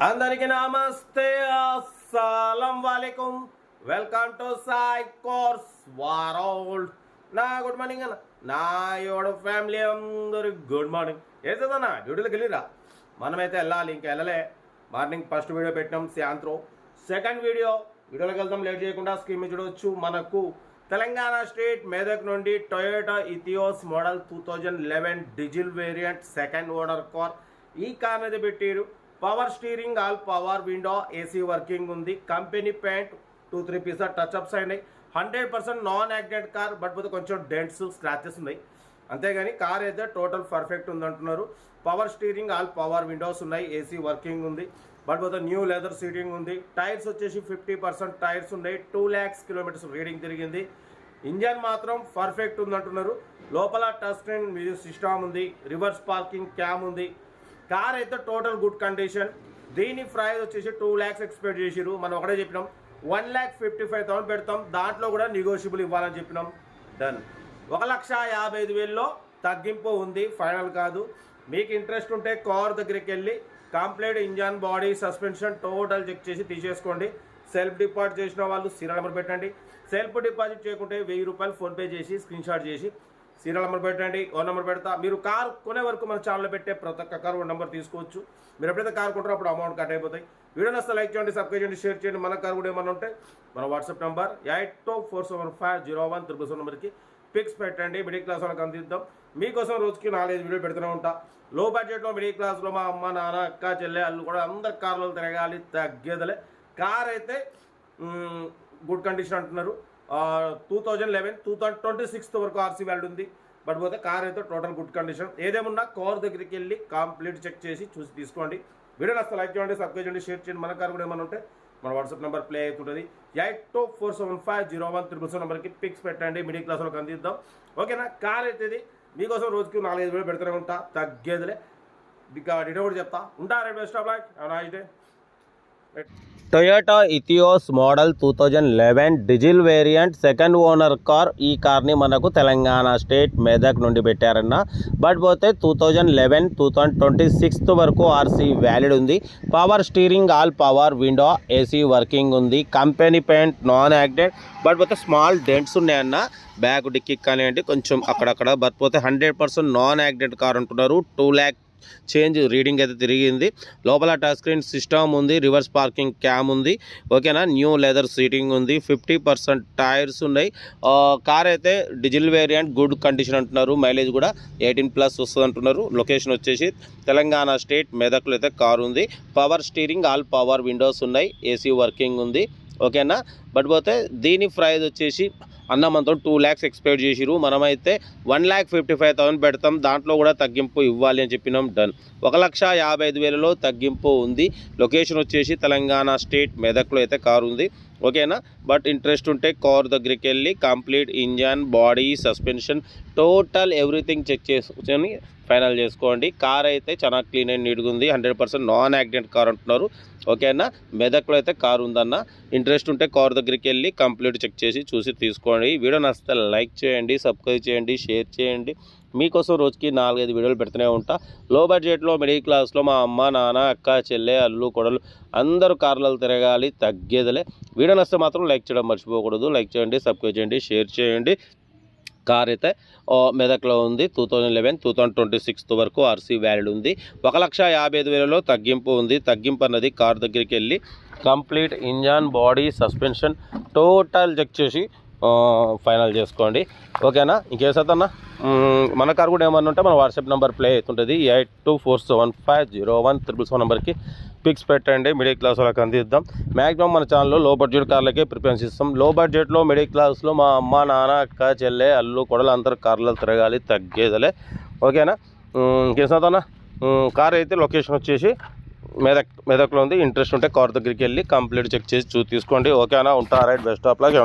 అందరికీ నమస్తే, అస్సలం వాలేకుం. Welcome to Sai course world. నా గుడ్ మార్నింగ్ అన్న, నా యోడు ఫ్యామిలీ అందరికి గుడ్ మార్నింగ్. ఏదన్నా డ్యూటీలోకి వెళ్ళిరా? మనమైతే వెళ్ళాలి, ఇంకా వెళ్ళలే. మార్నింగ్ ఫస్ట్ వీడియో పెట్టినాం శాంత్రో. సెకండ్ వీడియోలోకి వెళ్తాం. లేట్ చేయకుండా స్క్రీన్ మీద చూడవచ్చు. మనకు తెలంగాణ స్టేట్ మెదక్ నుండి Toyota Etios model 2011 diesel variant second owner car. ఈ కార్ మీద పెట్టారు. Power steering, all power window, AC working ఉంది. Company paint 2-3 pieces touch ups అయినాయి. 100% నాన్ యాక్సిడెంట్ కార్, బట్ కొంచెం డెంట్స్ స్క్రాచెస్ ఉన్నాయి. అంతేగాని కార్ అయితే టోటల్ పర్ఫెక్ట్ ఉందంటున్నారు. Power steering, all power windows ఉన్నాయి. ఏసీ వర్కింగ్ ఉంది. బట్ న్యూ లెదర్ సీటింగ్ ఉంది. టైర్స్ వచ్చేసి 50% టైర్స్ ఉన్నాయి. 2 lakhs కిలోమీటర్స్ రీడింగ్ తిరిగింది. ఇంజన్ మాత్రం పర్ఫెక్ట్ ఉందంటున్నారు. లోపల టచ్ స్క్రీన్ మ్యూజిక్ సిస్టమ్ ఉంది. రివర్స్ పార్కింగ్ క్యామ్ ఉంది. కార్ అయితే టోటల్ గుడ్ కండిషన్. దీని ప్రైస్ వచ్చేసి 2 lakhs ఎక్స్పెక్ట్ చేసిరు. మనం ఒకటే చెప్పినాం 1,55,000 పెడతాం. దాంట్లో కూడా నెగోషియబుల్ ఇవ్వాలని చెప్పినాం. డన్. 1,55,000లో తగ్గింపు ఉంది, ఫైనల్ కాదు. మీకు ఇంట్రెస్ట్ ఉంటే కార్ దగ్గరికి వెళ్ళి complete engine, body, suspension total check చేసి తీసేసుకోండి. సెల్ఫ్ డిపాజిట్ చేసిన వాళ్ళు సీరియల్ నెంబర్ పెట్టండి. సెల్ఫ్ డిపాజిట్ చేయకుంటే 1000 రూపాయలు ఫోన్పే చేసి స్క్రీన్ షాట్ చేసి సీరియల్ నెంబర్ పెట్టండి. ఓ నెంబర్ పెడతా. మీరు కార్ కొనే వరకు మన ఛానల్లో పెట్టే ప్రతి ఒక్క కార్ నెంబర్ తీసుకోవచ్చు. మీరు ఎప్పుడైతే కార్ కొంటారో అప్పుడు అమౌంట్ కట్ అయిపోతాయి. వీడియో నచ్చితే లైక్ చేయండి, సబ్స్క్రైబ్ చేయండి, షేర్ చేయండి. మన కార్ కూడా ఏమన్నా ఉంటే మన వాట్సాప్ నెంబర్ 82475013 నెంబర్కి పిక్స్ పెట్టండి. మిడిల్ క్లాస్ వాళ్ళకి అందిద్దాం. మీకోసం రోజుకి 4-5 వీడియో పెడుతూనే ఉంటా. లో బడ్జెట్లో మిడిల్ క్లాస్లో మా అమ్మ, నాన్న, అక్క, చెల్లె, అల్లు కూడా అందరు కార్లలో తిరగాలి, తగ్గేదలే. కార్ అయితే గుడ్ కండిషన్ అంటున్నారు. 2011 2026 వరకు ఆర్సీ వ్యాలిడ్ ఉంది. బట్ కార్ అయితే టోటల్ గుడ్ కండిషన్. ఏదేమున్నా కార్ దగ్గరికి వెళ్ళి కంప్లీట్ చెక్ చేసి చూసి తీసుకోండి. వీడియో నచ్చితే లైక్ చేయండి, సబ్స్క్రైబ్ చేయండి, షేర్ చేయండి. మన కార్ కూడా ఏమైనా ఉంటే మన వాట్సాప్ నెంబర్ ప్లే అవుతుంటుంది. 82475013 నెంబర్కి పిక్స్ పెట్టండి. మిడిల్ క్లాస్ వాళ్ళకి అందిద్దాం. ఓకేనా? కార్ అయితే మీకోసం రోజుకి 4-5 వీడియో పెడుతూనే ఉంటా, తగ్గేదిలే. ఇంకా డీటెయిల్ కూడా చెప్తా ఉంటా. Best of luck, have a nice day. Toyota Etios model 2011 diesel variant second owner car. ఈ కార్ని మనకు తెలంగాణ స్టేట్ మెదక్ నుండి పెట్టారన్న. బట్ 2011 2026 వరకు ఆర్సీ వ్యాలిడ్ ఉంది. Power steering, all power window, AC working ఉంది. Company paint, non accident. But small dents ఉన్నాయన్న. Back dickey కానివ్వండి కొంచెం అక్కడక్కడ. బట్ 100% నాన్ యాక్సిడెంట్ కార్ అంటున్నారు. 2 lakh చేంజ్ రీడింగ్ అయితే తిరిగింది. లోపల టచ్ స్క్రీన్ సిస్టమ్ ఉంది. రివర్స్ పార్కింగ్ క్యామ్ ఉంది. ఓకేనా? న్యూ లెదర్ సీటింగ్ ఉంది. 50% టైర్స్ ఉన్నాయి. కార్ అయితే డీజిల్ వేరియంట్, గుడ్ కండిషన్ అంటున్నారు. మైలేజ్ కూడా 18+ వస్తుంది అంటున్నారు. లొకేషన్ వచ్చేసి తెలంగాణ స్టేట్ మెదక్లో అయితే కార్ ఉంది. Power steering, all power windows ఉన్నాయి. ఏసీ వర్కింగ్ ఉంది. ఓకేనా? బట్ దీని ప్రైస్ వచ్చేసి అన్న మనతో 2 lakhs ఎక్స్పెక్ట్ చేసిరు. మనమైతే 1,55,000 పెడతాం. దాంట్లో కూడా తగ్గింపు ఇవ్వాలి అని చెప్పినాం. డన్. 1,55,000లో తగ్గింపు ఉంది. లొకేషన్ వచ్చేసి తెలంగాణ స్టేట్ మెదక్లో అయితే కారు ఉంది. ఓకేనా? బట్ ఇంట్రెస్ట్ ఉంటే కార్ దగ్గరికి వెళ్ళి complete engine, body, suspension total everything check చేసుకొని ఫైనల్ చేసుకోండి. కార్ అయితే చాలా క్లీన్ అండ్ నీట్గా ఉంది. 100% నాన్ యాక్సిడెంట్ కార్ అంటున్నారు. ఓకేనా? మెదక్లో అయితే కార్ ఉందన్న. ఇంట్రెస్ట్ ఉంటే కార్ దగ్గరికి వెళ్ళి కంప్లీట్ చెక్ చేసి చూసి తీసుకోండి. వీడియో నచ్చితే లైక్ చేయండి, సబ్స్క్రైబ్ చేయండి, షేర్ చేయండి. మీకోసం రోజుకి 4-5 వీడియోలు పెడుతూనే ఉంటా. లో బడ్జెట్లో మిడిల్ క్లాస్లో మా అమ్మ, నాన్న, అక్క, చెల్లె, అల్లు, కొడలు అందరూ కార్లలో తిరగాలి, తగ్గేదలే. వీడియో నచ్చితే మాత్రం లైక్ చేయడం మర్చిపోకూడదు. లైక్ చేయండి, సబ్స్క్రైబ్ చేయండి, షేర్ చేయండి. కార్ అయితే మెదక్లో ఉంది. 2011 2026 వరకు ఆర్సీ వ్యాలిడ్ ఉంది. 1,55,000లో తగ్గింపు ఉంది. తగ్గింపు అన్నది కార్ దగ్గరికి వెళ్ళి complete engine, body, suspension total check చేసి ఫైనల్ చేసుకోండి. ఓకేనా? ఇంకేసన్నా మన కార్ కూడా ఏమన్నా ఉంటే మన వాట్సాప్ నెంబర్ ప్లే అవుతుంటుంది. 82475013 నెంబర్కి పిక్స్ పెట్టండి. మిడిల్ క్లాస్ వాళ్ళకి అందిద్దాం. మ్యాక్సిమం మన ఛానల్లో లో బడ్జెట్ కార్లకే ప్రిఫరెన్స్ ఇస్తాం. లో బడ్జెట్లో మిడిల్ క్లాస్లో మా అమ్మ, నాన్న, అక్క, చెల్లె, అల్లు, కొడలు అందరూ కార్లలో తిరగాలి, తగ్గేదలే. ఓకేనా? ఇంకేసన్నా కార్ అయితే లొకేషన్ వచ్చేసి మెదక్లో ఉంది. ఇంట్రెస్ట్ ఉంటే కార్ దగ్గరికి వెళ్ళి కంప్లీట్ చెక్ చేసి తీసుకోండి. ఓకేనా? ఉంటా. రైట్. Best of luck.